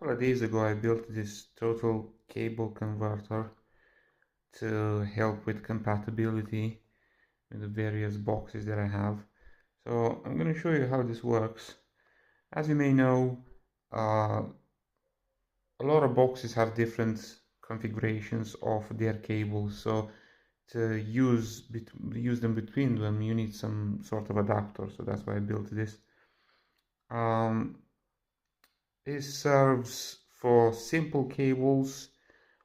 couple of days ago I built this total cable converter to help with compatibility with the various boxes that I have. So I'm going to show you how this works. As you may know, a lot of boxes have different configurations of their cables, so to use them between them you need some sort of adapter, so that's why I built this. It serves for simple cables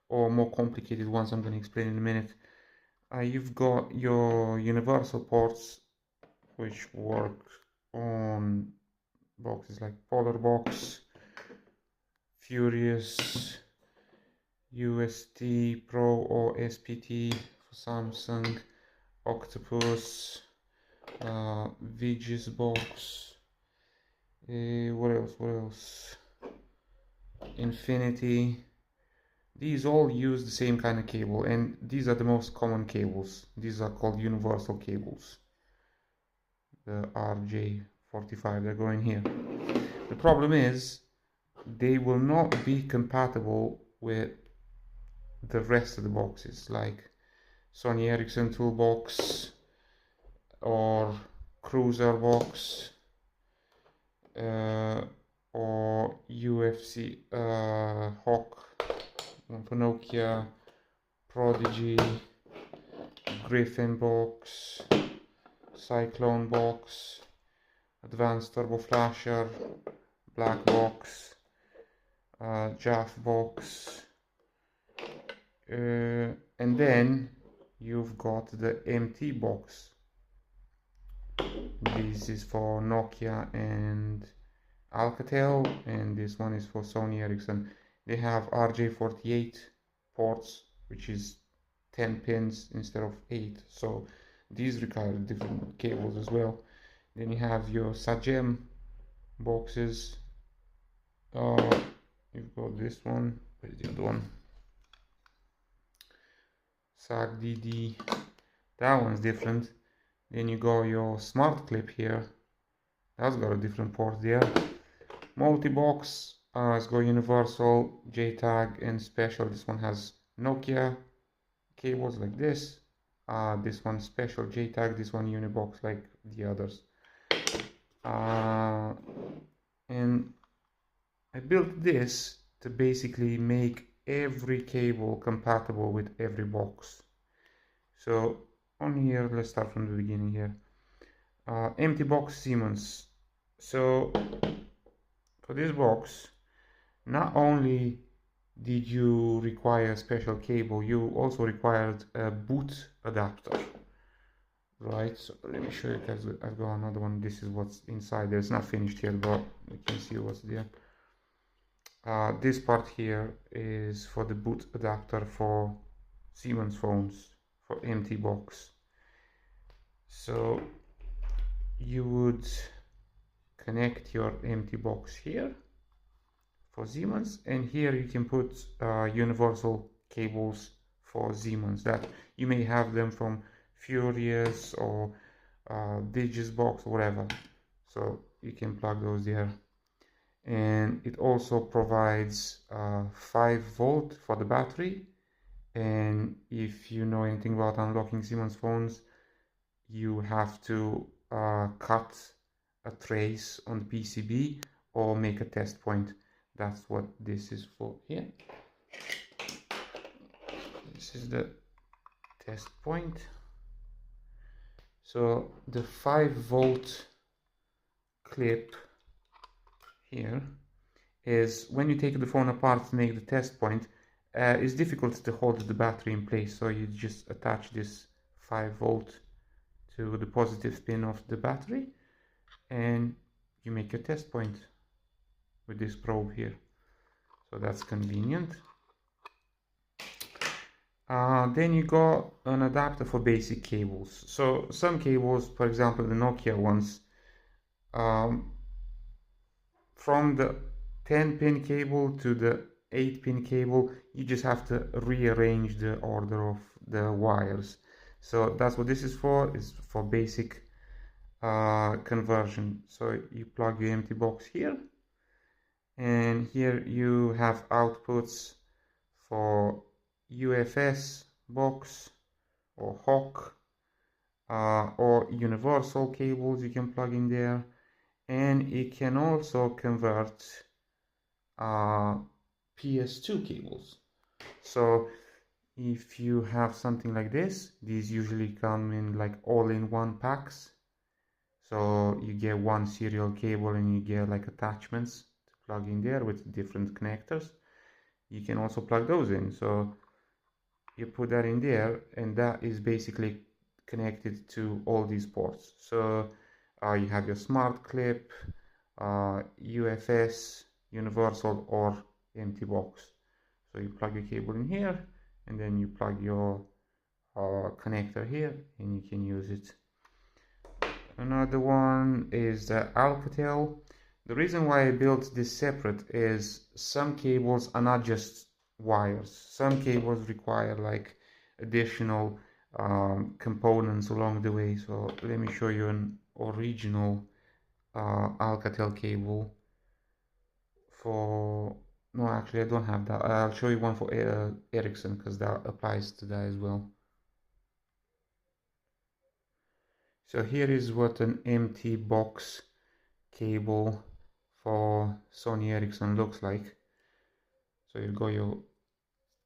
or more complicated ones I'm going to explain in a minute. You've got your universal ports, which work on boxes like Polar Box, Furious, UST Pro or SPT for Samsung, Octopus, Vigis Box, what else? Infinity. These all use the same kind of cable, and these are the most common cables. These are called universal cables. The RJ45, they're going here. The problem is they will not be compatible with the rest of the boxes, like Sony Ericsson toolbox or cruiser box or UFC Hawk for Nokia, Prodigy, Griffin box, Cyclone box, Advanced Turbo Flasher, Black box, Jaff box, and then you've got the MT box. This is for Nokia and Alcatel, and this one is for Sony Ericsson. They have RJ48 ports, which is 10 pins instead of 8, so these require different cables as well. Then you have your Sagem boxes. You've got this one. Where's the other one? SAG DD. That one's different. Then you got your smart clip here. That's got a different port there. Multi-box. It's got universal, JTAG and special. This one has Nokia cables like this. This one special JTAG, this one unibox like the others. And I built this to basically make every cable compatible with every box. So on here, let's start from the beginning here. Empty box Siemens. So for this box, not only did you require a special cable, you also required a boot adapter, right? So let me show you, because I've got another one. This is what's inside there. It's not finished yet, but you can see what's there. This part here is for the boot adapter for Siemens phones, for empty box. So you would connect your empty box here for Siemens, and here you can put universal cables for Siemens. That you may have them from Furious or Vigis box or whatever, so you can plug those there. And it also provides 5 volt for the battery, and if you know anything about unlocking Siemens phones, you have to cut a trace on the PCB or make a test point. That's what this is for here. This is the test point. So the 5 volt clip here is when you take the phone apart to make the test point, it's difficult to hold the battery in place, so you just attach this 5 volt to the positive pin of the battery and you make your test point with this probe here. So that's convenient. Then you got an adapter for basic cables. So some cables, for example the Nokia ones, from the 10-pin cable to the 8-pin cable, you just have to rearrange the order of the wires. So that's what this is for basic conversion. So you plug your empty box here, And here you have outputs for UFS box or HOC or universal cables you can plug in there, and it can also convert PS2 cables. So if you have something like this, these usually come in like all-in-one packs. So you get one serial cable and you get like attachments to plug in there with different connectors. You can also plug those in. So you put that in there, and that is basically connected to all these ports. So you have your smart clip, UFS, universal, or empty box. So you plug your cable in here, and then you plug your connector here, and you can use it. Another one is the Alcatel. The reason why I built this separate is some cables are not just wires. Some cables require like additional components along the way. So let me show you an original Alcatel cable for... No, actually I don't have that. I'll show you one for Ericsson, because that applies to that as well. So here is what an empty box cable for Sony Ericsson looks like. So you've got your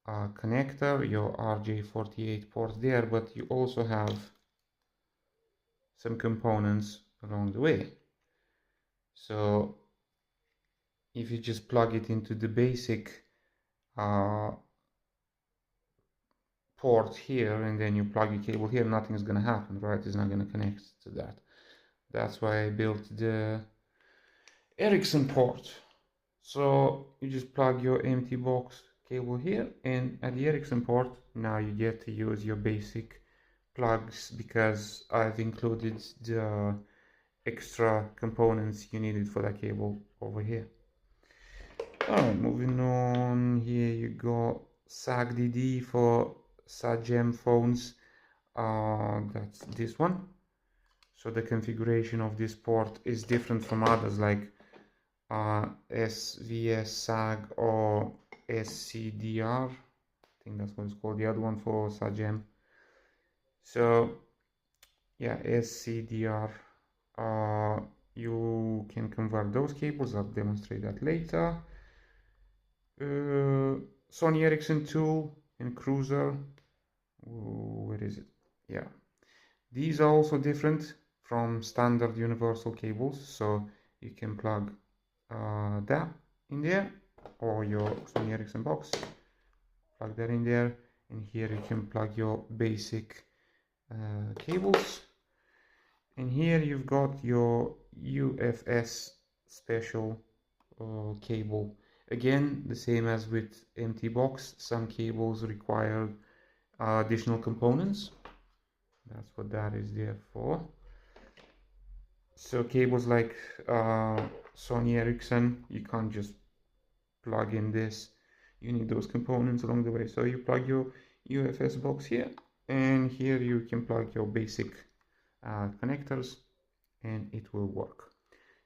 connector, your RJ48 port there, but you also have some components along the way. So if you just plug it into the basic port here, and then you plug your cable here, nothing's gonna happen, right? It's not gonna connect to that. That's why I built the Ericsson port. So you just plug your empty box cable here, and at the Ericsson port now you get to use your basic plugs, because I've included the extra components you needed for that cable over here. Alright, moving on, here you go SAG-DD for SAGEM phones. That's this one. So the configuration of this port is different from others like SVS SAG or SCDR. I think that's what it's called, the other one for SAGEM. So yeah, SCDR, you can convert those cables. I'll demonstrate that later. Sony Ericsson tool and cruiser. Where is it? Yeah, these are also different from standard universal cables, so you can plug that in there, or your Sony Ericsson box, plug that in there, and here you can plug your basic cables, and here you've got your UFS special cable. Again, the same as with empty box, some cables require additional components. That's what that is there for. So cables like Sony Ericsson, you can't just plug in this. You need those components along the way. So you plug your UFS box here, and here you can plug your basic connectors, and it will work.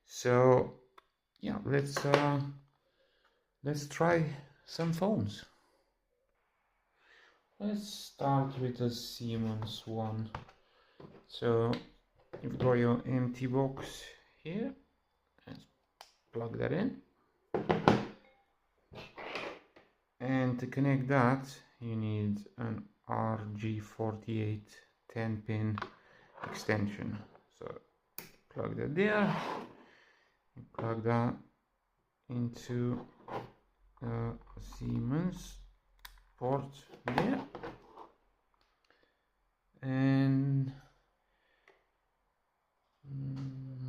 So yeah, let's try some phones. Let's start with a Siemens one. So you've got your empty box here. Let's plug that in. And to connect that, you need an RG48 10-pin extension. So plug that there. You plug that into Siemens port there, and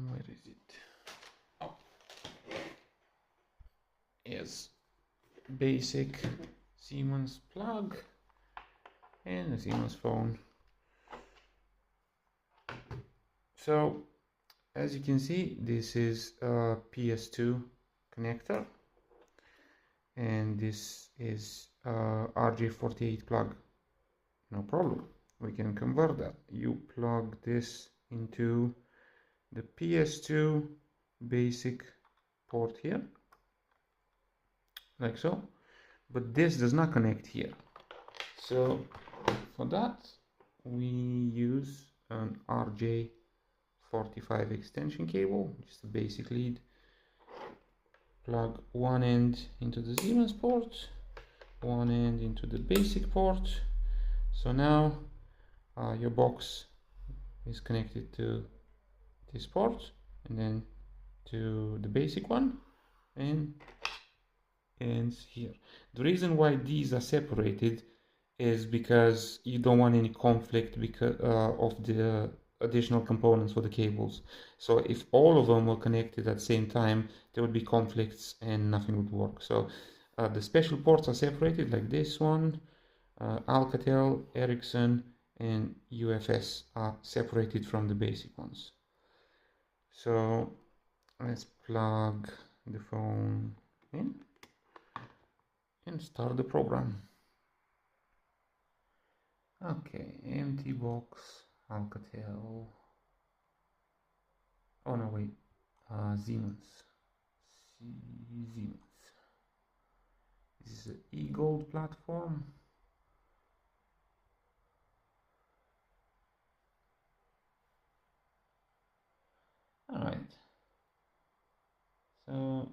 where is it? Oh, yes, basic Siemens plug and a Siemens phone. So as you can see, this is a PS2 connector, and this is RJ48 plug. No problem, we can convert that. You plug this into the PS2 basic port here, like so, but this does not connect here. So for that we use an RJ45 extension cable, just a basic lead. Plug one end into the Siemens port, one end into the basic port. So now your box is connected to this port and then to the basic one, and ends here. The reason why these are separated is because you don't want any conflict because of the additional components for the cables. So if all of them were connected at the same time, there would be conflicts and nothing would work. So the special ports are separated, like this one. Alcatel, Ericsson and UFS are separated from the basic ones. So let's plug the phone in and start the program. Okay, empty box, Alcatel. Oh no, wait, Siemens. Siemens. This is an e-gold platform. Alright. So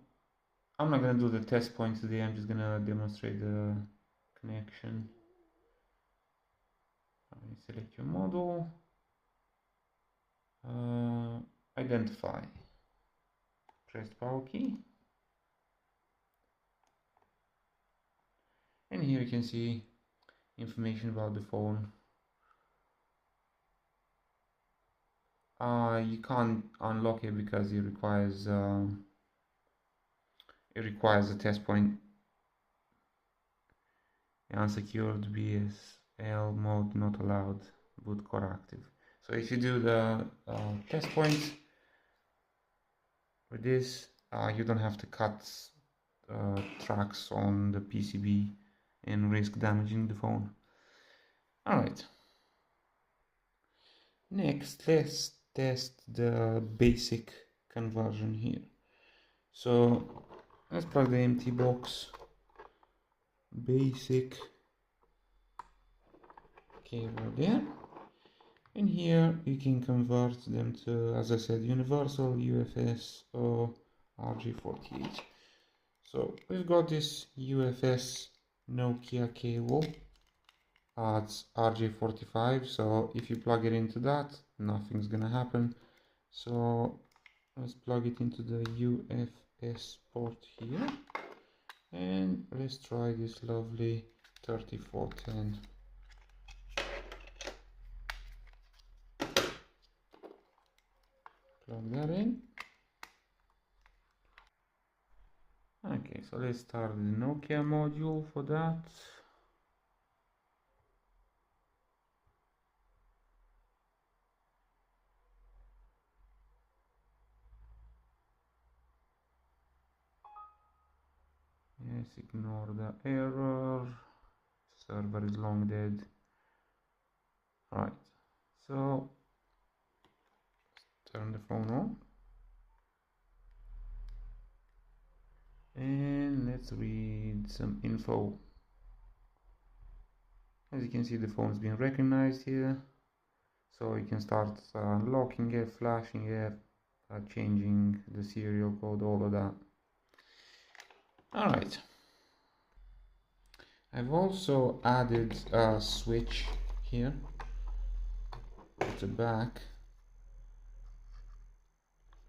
I'm not gonna do the test points today, I'm just gonna demonstrate the connection. Select your model, identify, press power key, and here you can see information about the phone. You can't unlock it because it requires a test point. Unsecured BSL mode not allowed, boot core active. So if you do the test point with this, you don't have to cut tracks on the PCB and risk damaging the phone. Alright. Next, let's test the basic conversion here. So let's plug the empty box basic cable there, and here you can convert them to, as I said, universal, UFS or RJ48. So we've got this UFS Nokia cable. It's RJ45, so if you plug it into that, nothing's gonna happen. So let's plug it into the UFS port here, and let's try this lovely 3410. Plug that in. Okay, so let's start the Nokia module for that. Yes, ignore the error. Server is long dead. Alright, so turn the phone on. And let's read some info. As you can see, the phone's been recognized here. So you can start unlocking it, flashing it, changing the serial code, all of that. Alright. I've also added a switch here at the back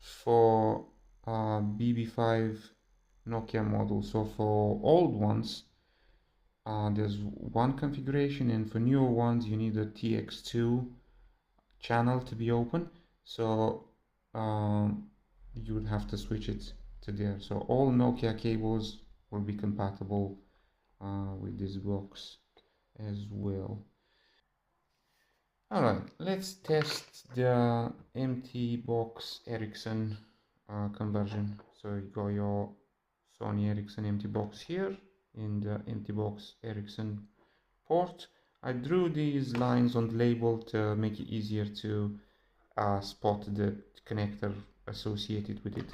for BB5 Nokia model. So for old ones, there's one configuration, and for newer ones you need a TX2 channel to be open. So you would have to switch it to there. So all Nokia cables will be compatible with this box as well. Alright, let's test the empty box Ericsson conversion. So you got your Sony Ericsson empty box here in the empty box Ericsson port. I drew these lines on the label to make it easier to spot the connector associated with it.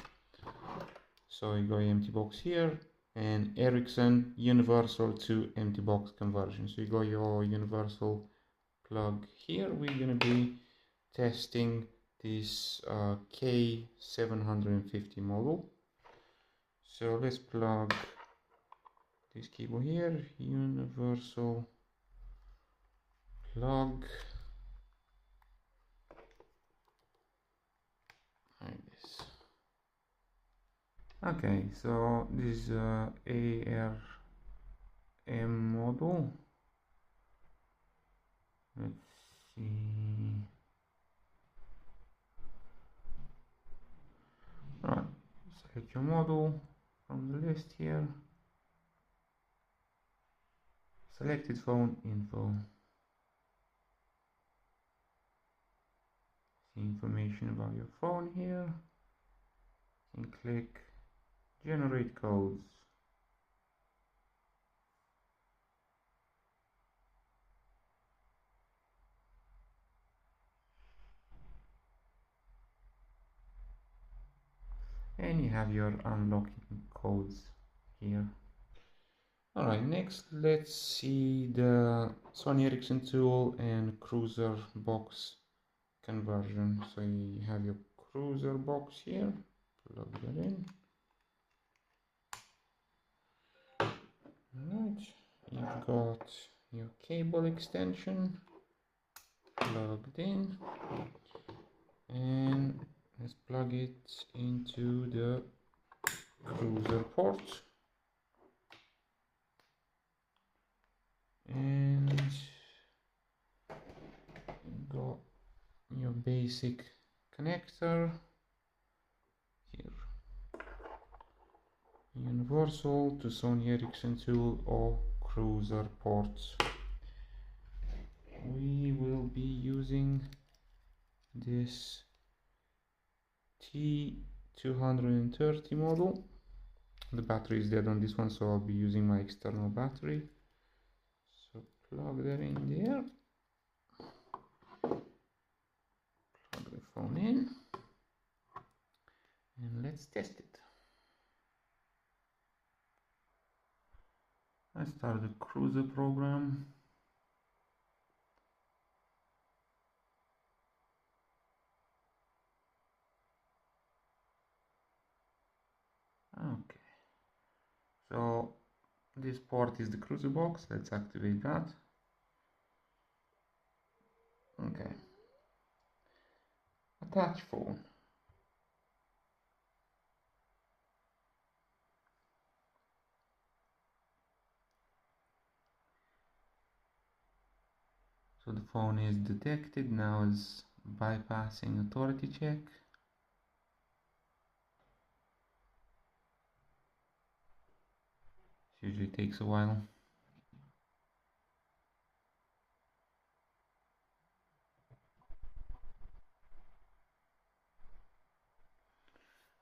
So you got your empty box here, and Ericsson universal to empty box conversion. So you got your universal plug here. We're going to be testing this K750 model. So let's plug this cable here, universal plug, like this. Okay, so this is ARM model. Let's see. Right, select your model from the list here. Selected phone info. See information about your phone here. And click generate codes. And you have your unlocking codes here. Alright, next let's see the Sony Ericsson tool and cruiser box conversion. So you have your cruiser box here, plug that in. Alright, you've got your cable extension plugged in, and let's plug it into the cruiser port. And you've got your basic connector here, universal to Sony Ericsson tool or cruiser ports. We will be using this T230 model. The battery is dead on this one, so I'll be using my external battery. So plug that in there. Plug the phone in. And let's test it. I start the cruiser program. Okay, so this port is the cruiser box. Let's activate that. Okay, attach phone. So the phone is detected, now is bypassing authority check. It usually takes a while.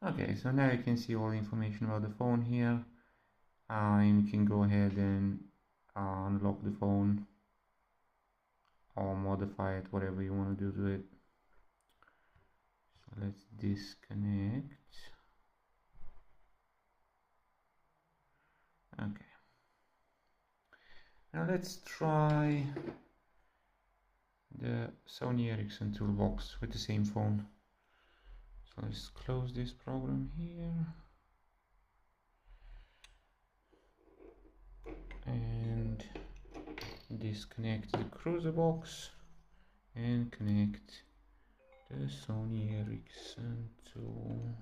Okay, so now you can see all the information about the phone here, and you can go ahead and unlock the phone or modify it, whatever you want to do to it. So let's disconnect. Okay, now let's try the Sony Ericsson toolbox with the same phone. So let's close this program here and disconnect the cruiser box and connect the Sony Ericsson toolbox.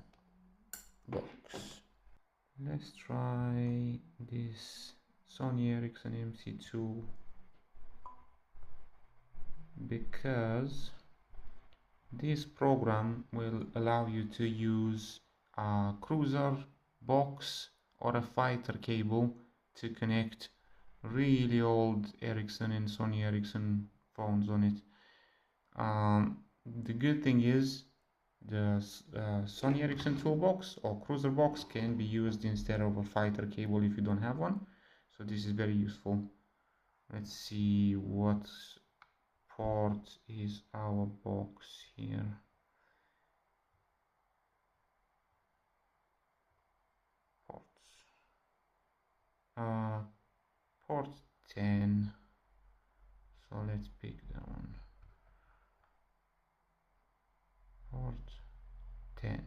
Let's try this Sony Ericsson MC2 because this program will allow you to use a cruiser box or a fighter cable to connect really old Ericsson and Sony Ericsson phones on it. The good thing is the Sony Ericsson toolbox or cruiser box can be used instead of a fighter cable if you don't have one. So this is very useful. Let's see what port is our box here. Ports. port 10, so let's pick that one, port 10.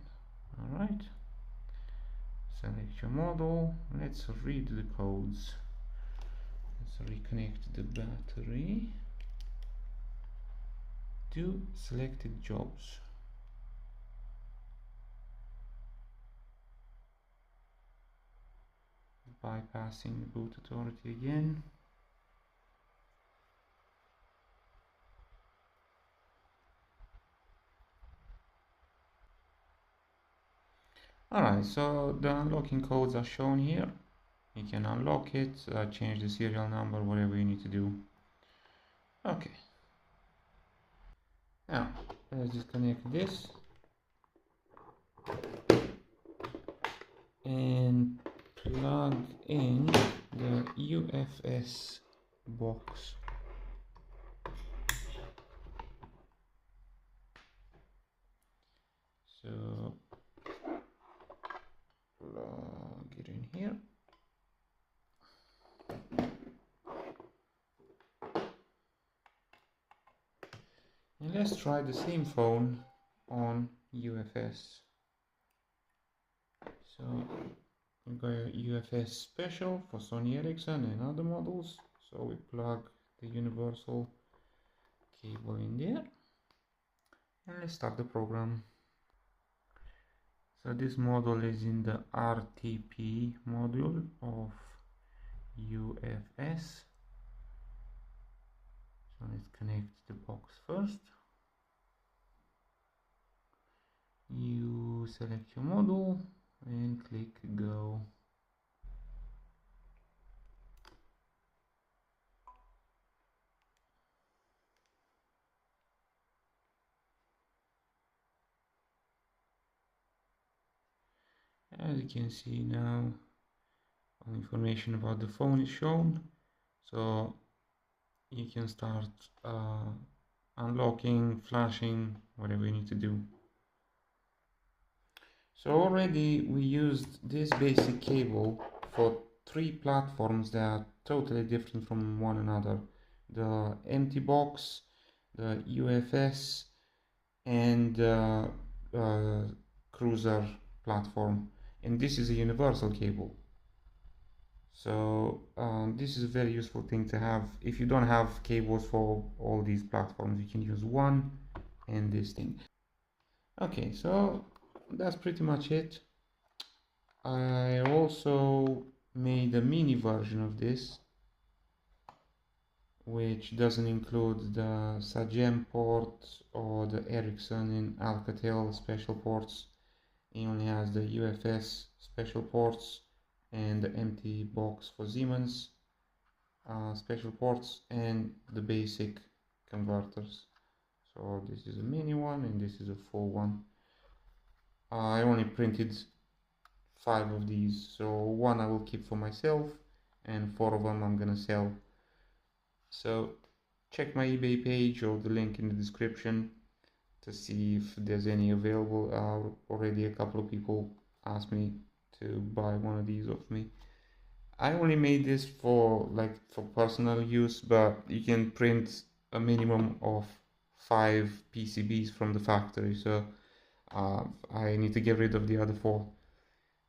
All right, select your model. Let's read the codes. Let's reconnect the battery to selected jobs. Bypassing the boot authority again. Alright, so the unlocking codes are shown here. You can unlock it, change the serial number, whatever you need to do. Okay. Now, let's disconnect this and plug in the UFS box. So plug it in here. And let's try the same phone on UFS. So we've got a UFS special for Sony Ericsson and other models. So we plug the universal cable in there and let's start the program. So this model is in the RTP module of UFS. So let's connect the box first. You select your model and click go. As you can see now, all information about the phone is shown, so you can start unlocking, flashing, whatever you need to do. So already we used this basic cable for 3 platforms that are totally different from one another. The empty box, the UFS, and cruiser platform. And this is a universal cable. So this is a very useful thing to have. If you don't have cables for all these platforms, you can use one and this thing. Okay, so that's pretty much it. I also made a mini version of this, which doesn't include the Sagem port or the Ericsson and Alcatel special ports. It only has the UFS special ports and the empty box for Siemens special ports and the basic converters. So this is a mini one and this is a full one. I only printed 5 of these, so one I will keep for myself and 4 of them I'm gonna sell. So check my eBay page or the link in the description to see if there's any available. Already a couple of people asked me to buy one of these off me. I only made this for personal use, but you can print a minimum of 5 PCBs from the factory, so I need to get rid of the other 4.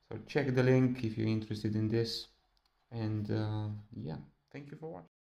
So check the link if you're interested in this, and yeah, thank you for watching.